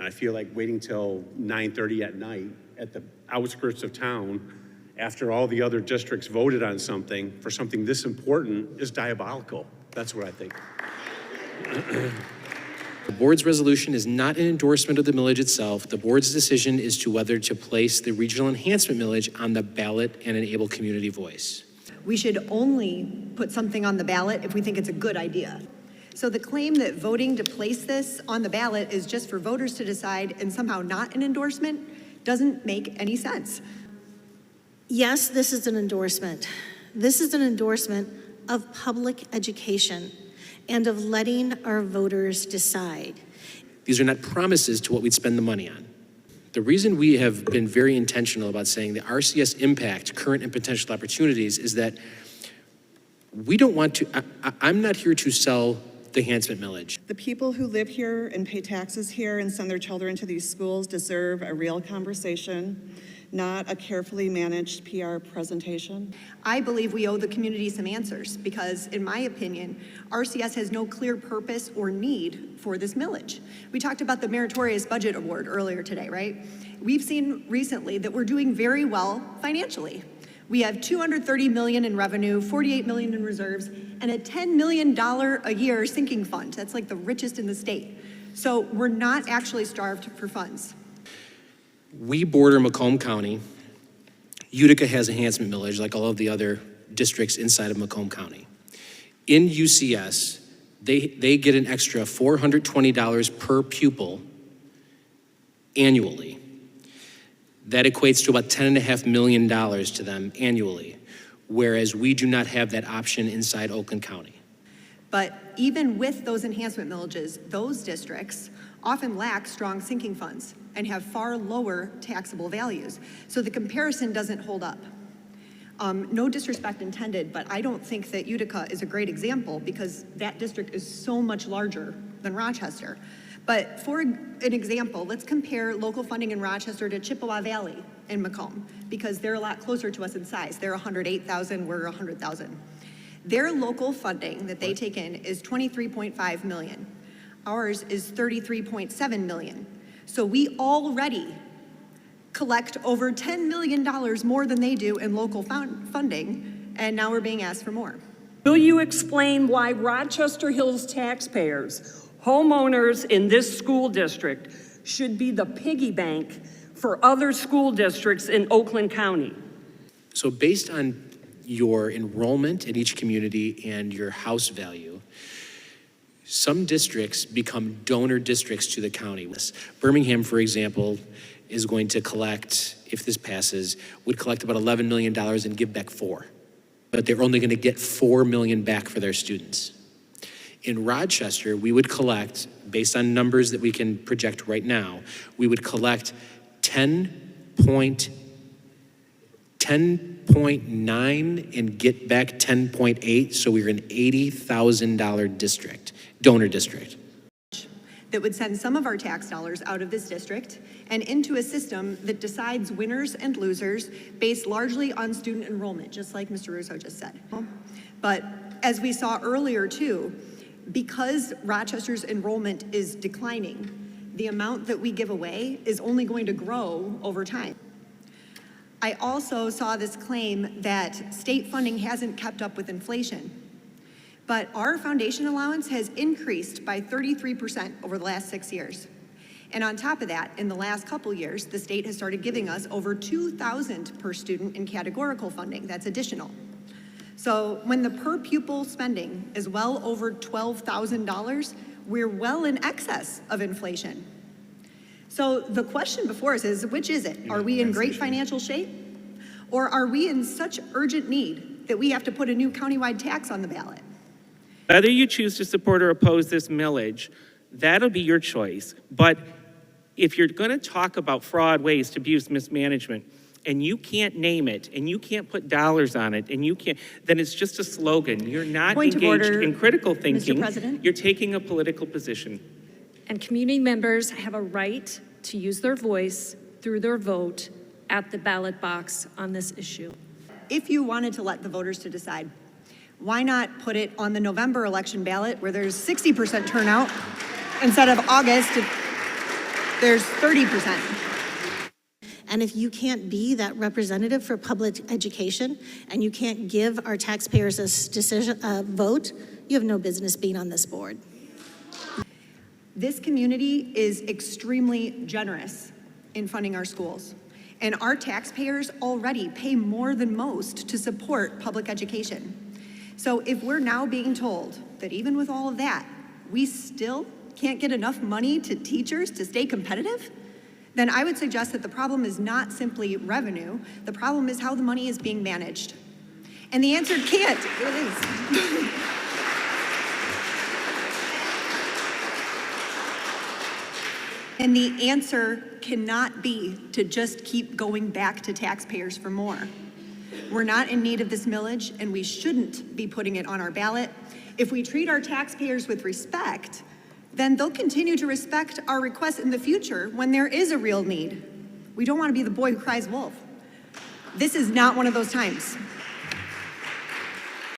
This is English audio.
And I feel like waiting till 9:30 at night at the outskirts of town after all the other districts voted on something for something this important is diabolical. That's what I think. The board's resolution is not an endorsement of the millage itself. The board's decision is to whether to place the regional enhancement millage on the ballot and enable community voice. We should only put something on the ballot if we think it's a good idea. So the claim that voting to place this on the ballot is just for voters to decide and somehow not an endorsement doesn't make any sense. Yes, this is an endorsement. This is an endorsement of public education and of letting our voters decide. These are not promises to what we'd spend the money on. The reason we have been very intentional about saying the RCS impact, current and potential opportunities, is that we don't want to, I'm not here to sell the enhancement millage. The people who live here and pay taxes here and send their children to these schools deserve a real conversation, not a carefully managed PR presentation. I believe we owe the community some answers because, in my opinion, RCS has no clear purpose or need for this millage. We talked about the Meritorious Budget Award earlier today, right? We've seen recently that we're doing very well financially. We have $230 million in revenue, $48 million in reserves, and a $10 million a year sinking fund. That's like the richest in the state. So we're not actually starved for funds. We border Macomb County. Utica has enhancement millage like all of the other districts inside of Macomb County. In UCS, they get an extra $420 per pupil annually. That equates to about $10.5 million to them annually, whereas we do not have that option inside Oakland County. But even with those enhancement millages, those districts often lack strong sinking funds and have far lower taxable values. So the comparison doesn't hold up. No disrespect intended, but I don't think that Utica is a great example because that district is so much larger than Rochester. But for an example, let's compare local funding in Rochester to Chippewa Valley in Macomb because they're a lot closer to us in size. They're 108,000, we're 100,000. Their local funding that they take in is $23.5 million. Ours is $33.7 million. So we already collect over $10 million more than they do in local funding, and now we're being asked for more. Will you explain why Rochester Hills taxpayers, homeowners in this school district, should be the piggy bank for other school districts in Oakland County? So based on your enrollment in each community and your house value, some districts become donor districts to the county. Birmingham, for example, is going to collect, if this passes, would collect about $11 million and give back $4 million. But they're only going to get $4 million back for their students. In Rochester, we would collect, based on numbers that we can project right now, we would collect 10.9 and get back 10.8, so we're an $80,000 district, donor district. That would send some of our tax dollars out of this district and into a system that decides winners and losers based largely on student enrollment, just like Mr. Russo just said. But as we saw earlier too, because Rochester's enrollment is declining, the amount that we give away is only going to grow over time. I also saw this claim that state funding hasn't kept up with inflation. But our foundation allowance has increased by 33% over the last 6 years. And on top of that, in the last couple years, the state has started giving us over $2,000 per student in categorical funding. That's additional. So when the per pupil spending is well over $12,000, we're well in excess of inflation. So the question before us is, which is it? Are we in great financial shape? Or are we in such urgent need that we have to put a new countywide tax on the ballot? Whether you choose to support or oppose this millage, that'll be your choice. But if you're going to talk about fraud, waste, abuse, mismanagement, and you can't name it, and you can't put dollars on it, and you can't, then it's just a slogan. You're not engaged in critical thinking. Mr. President? You're taking a political position. And community members have a right to use their voice through their vote at the ballot box on this issue. If you wanted to let the voters to decide, why not put it on the November election ballot where there's 60% turnout instead of August? There's 30%. And if you can't be that representative for public education and you can't give our taxpayers a vote, you have no business being on this board. This community is extremely generous in funding our schools. And our taxpayers already pay more than most to support public education. So if we're now being told that even with all of that, we still can't get enough money to teachers to stay competitive, then I would suggest that the problem is not simply revenue, the problem is how the money is being managed. And the answer can't, it is. And the answer cannot be to just keep going back to taxpayers for more. We're not in need of this millage, and we shouldn't be putting it on our ballot. If we treat our taxpayers with respect, then they'll continue to respect our requests in the future when there is a real need. We don't want to be the boy who cries wolf. This is not one of those times.